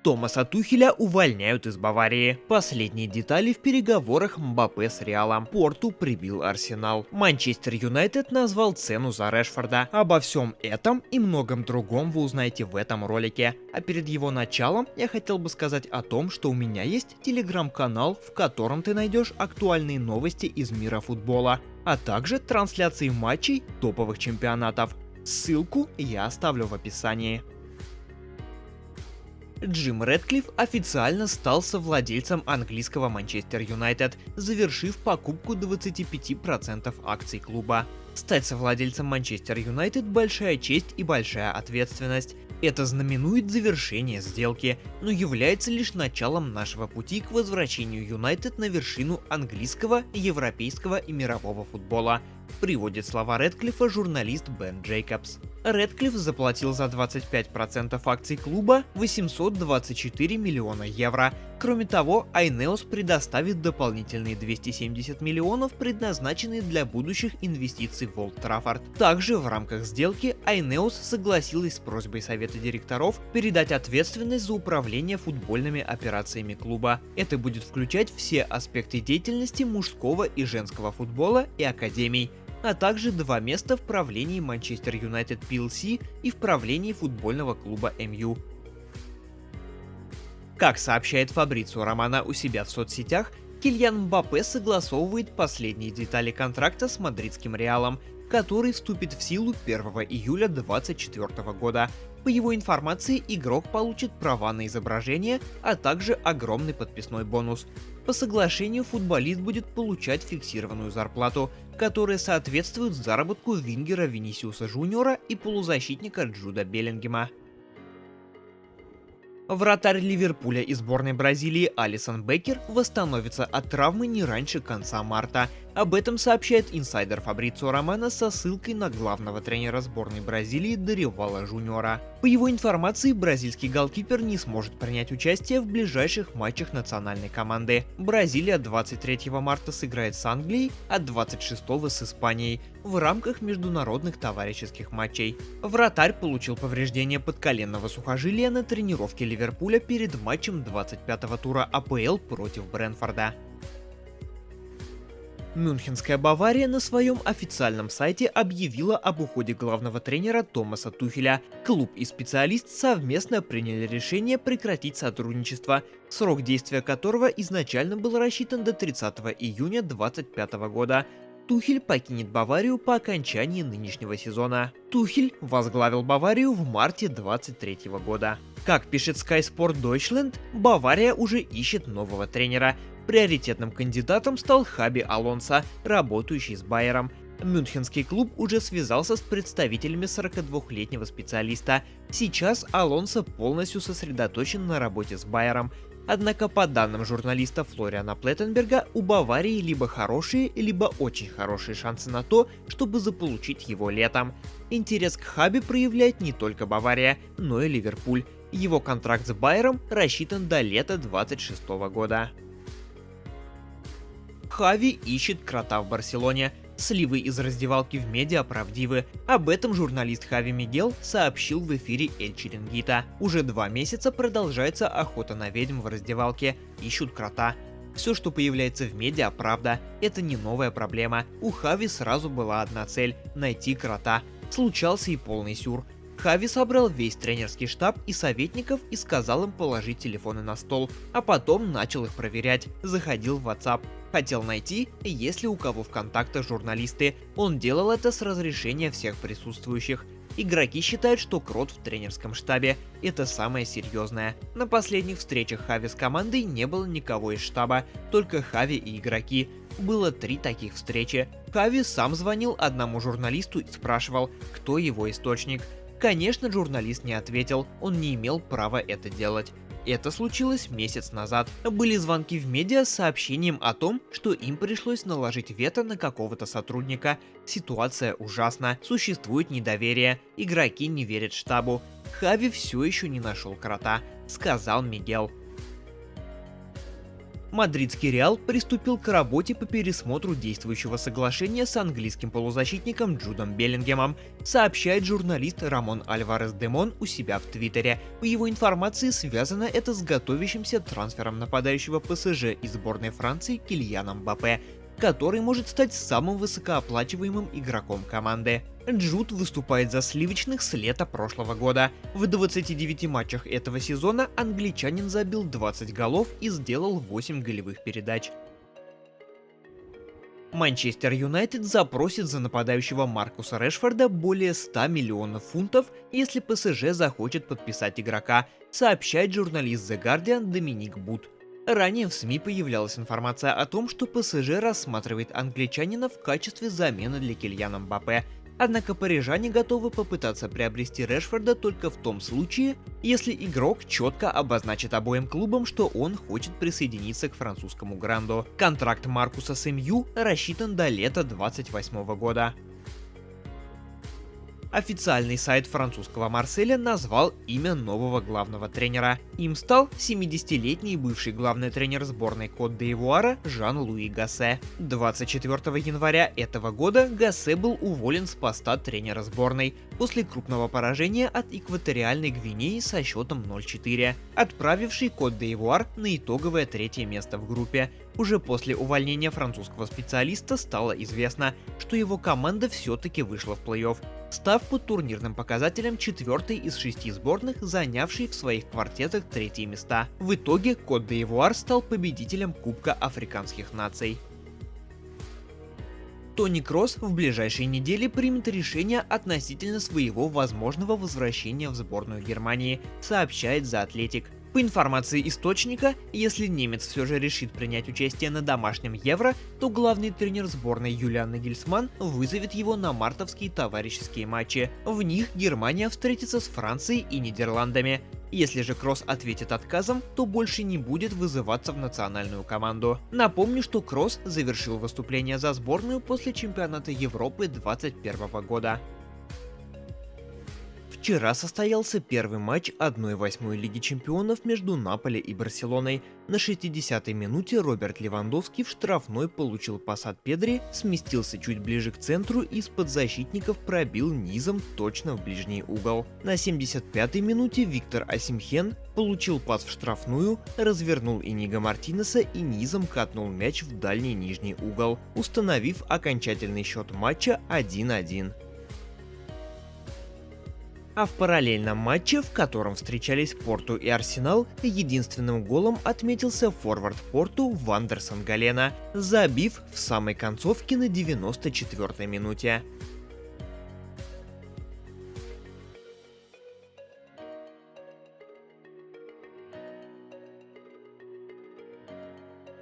Томаса Тухеля увольняют из Баварии. Последние детали в переговорах Мбаппе с Реалом. Порту прибил Арсенал. Манчестер Юнайтед назвал цену за Решфорда. Обо всем этом и многом другом вы узнаете в этом ролике. А перед его началом я хотел бы сказать о том, что у меня есть телеграм-канал, в котором ты найдешь актуальные новости из мира футбола, а также трансляции матчей топовых чемпионатов. Ссылку я оставлю в описании. Джим Рэдклифф официально стал совладельцем английского Манчестер Юнайтед, завершив покупку 25% акций клуба. Стать совладельцем Манчестер Юнайтед – большая честь и большая ответственность. Это знаменует завершение сделки, но является лишь началом нашего пути к возвращению Юнайтед на вершину английского, европейского и мирового футбола, приводит слова Рэдклиффа журналист Бен Джейкобс. Рэдклифф заплатил за 25% акций клуба 824 миллиона евро. Кроме того, Айнеос предоставит дополнительные 270 миллионов, предназначенные для будущих инвестиций в Олд Траффорд. Также в рамках сделки Айнеос согласилась с просьбой совета директоров передать ответственность за управление футбольными операциями клуба. Это будет включать все аспекты деятельности мужского и женского футбола и академий, а также 2 места в правлении Манчестер Юнайтед PLC и в правлении футбольного клуба МЮ. Как сообщает Фабрицио Романо у себя в соцсетях, Кильян Мбаппе согласовывает последние детали контракта с мадридским Реалом, который вступит в силу 1 июля 2024 года. По его информации, игрок получит права на изображение, а также огромный подписной бонус. По соглашению футболист будет получать фиксированную зарплату, которая соответствует заработку вингера Винисиуса Жуниора и полузащитника Джуда Беллингема. Вратарь Ливерпуля и сборной Бразилии Алисон Беккер восстановится от травмы не раньше конца марта. Об этом сообщает инсайдер Фабрицио Романо со ссылкой на главного тренера сборной Бразилии Доривала Жуниора. По его информации, бразильский голкипер не сможет принять участие в ближайших матчах национальной команды. Бразилия 23 марта сыграет с Англией, а 26 с Испанией в рамках международных товарищеских матчей. Вратарь получил повреждение подколенного сухожилия на тренировке Ливерпуля перед матчем 25-го тура АПЛ против Брентфорда. Мюнхенская Бавария на своем официальном сайте объявила об уходе главного тренера Томаса Тухеля. Клуб и специалист совместно приняли решение прекратить сотрудничество, срок действия которого изначально был рассчитан до 30 июня 2025 года. Тухель покинет Баварию по окончании нынешнего сезона. Тухель возглавил Баварию в марте 2023 года. Как пишет Sky Sport Deutschland, Бавария уже ищет нового тренера. Приоритетным кандидатом стал Хаби Алонсо, работающий с Байером. Мюнхенский клуб уже связался с представителями 42-летнего специалиста. Сейчас Алонсо полностью сосредоточен на работе с Байером. Однако, по данным журналиста Флориана Плеттенберга, у Баварии либо хорошие, либо очень хорошие шансы на то, чтобы заполучить его летом. Интерес к Хаби проявляет не только Бавария, но и Ливерпуль. Его контракт с Байером рассчитан до лета 2026 года. Хави ищет крота в Барселоне. Сливы из раздевалки в медиа правдивы. Об этом журналист Хави Мигел сообщил в эфире Эль Чирингита. Уже 2 месяца продолжается охота на ведьм в раздевалке. Ищут крота. Все, что появляется в медиа, правда. Это не новая проблема. У Хави сразу была одна цель – найти крота. Случался и полный сюр. Хави собрал весь тренерский штаб и советников и сказал им положить телефоны на стол, а потом начал их проверять, заходил в WhatsApp. Хотел найти, есть ли у кого в контактах журналисты. Он делал это с разрешения всех присутствующих. Игроки считают, что крот в тренерском штабе – это самое серьезное. На последних встречах Хави с командой не было никого из штаба, только Хави и игроки. Было 3 таких встречи. Хави сам звонил одному журналисту и спрашивал, кто его источник. Конечно, журналист не ответил, он не имел права это делать. Это случилось месяц назад. Были звонки в медиа с сообщением о том, что им пришлось наложить вето на какого-то сотрудника. Ситуация ужасна, существует недоверие, игроки не верят штабу. Хави все еще не нашел крота, сказал Мигел. Мадридский Реал приступил к работе по пересмотру действующего соглашения с английским полузащитником Джудом Беллингемом, сообщает журналист Рамон Альварес Демон у себя в Твиттере. По его информации, связано это с готовящимся трансфером нападающего ПСЖ из сборной Франции Кильяном Мбаппе, который может стать самым высокооплачиваемым игроком команды. Джуд выступает за сливочных с лета прошлого года. В 29 матчах этого сезона англичанин забил 20 голов и сделал 8 голевых передач. Манчестер Юнайтед запросит за нападающего Маркуса Решфорда более 100 миллионов фунтов, если ПСЖ захочет подписать игрока, сообщает журналист The Guardian Доминик Бут. Ранее в СМИ появлялась информация о том, что ПСЖ рассматривает англичанина в качестве замены для Кильяна Мбаппе. Однако парижане готовы попытаться приобрести Решфорда только в том случае, если игрок четко обозначит обоим клубам, что он хочет присоединиться к французскому гранду. Контракт Маркуса с МЮ рассчитан до лета 2028 года. Официальный сайт французского Марселя назвал имя нового главного тренера. Им стал 70-летний бывший главный тренер сборной Кот-д'Ивуара Жан-Луи Гассе. 24 января этого года Гассе был уволен с поста тренера сборной после крупного поражения от Экваториальной Гвинеи со счетом 0-4, отправивший Кот-д'Ивуар на итоговое третье место в группе. Уже после увольнения французского специалиста стало известно, что его команда все-таки вышла в плей-офф, став по турнирным показателям четвертой из 6 сборных, занявшей в своих квартетах третьи места. В итоге Кот-д'Ивуар стал победителем Кубка африканских наций. Тони Кросс в ближайшие недели примет решение относительно своего возможного возвращения в сборную Германии, сообщает The Athletic. По информации источника, если немец все же решит принять участие на домашнем Евро, то главный тренер сборной Юлиан Нагельсманн вызовет его на мартовские товарищеские матчи. В них Германия встретится с Францией и Нидерландами. Если же Кросс ответит отказом, то больше не будет вызываться в национальную команду. Напомню, что Кросс завершил выступление за сборную после чемпионата Европы 2021 года. Вчера состоялся первый матч 1/8 Лиги Чемпионов между Наполи и Барселоной. На 60-й минуте Роберт Левандовский в штрафной получил пас от Педри, сместился чуть ближе к центру и из-под защитников пробил низом точно в ближний угол. На 75-й минуте Виктор Осимхен получил пас в штрафную, развернул Иниго Мартинеса и низом катнул мяч в дальний нижний угол, установив окончательный счет матча 1-1. А в параллельном матче, в котором встречались Порту и Арсенал, единственным голом отметился форвард Порту Вандерсон Галена, забив в самой концовке на 94-й минуте.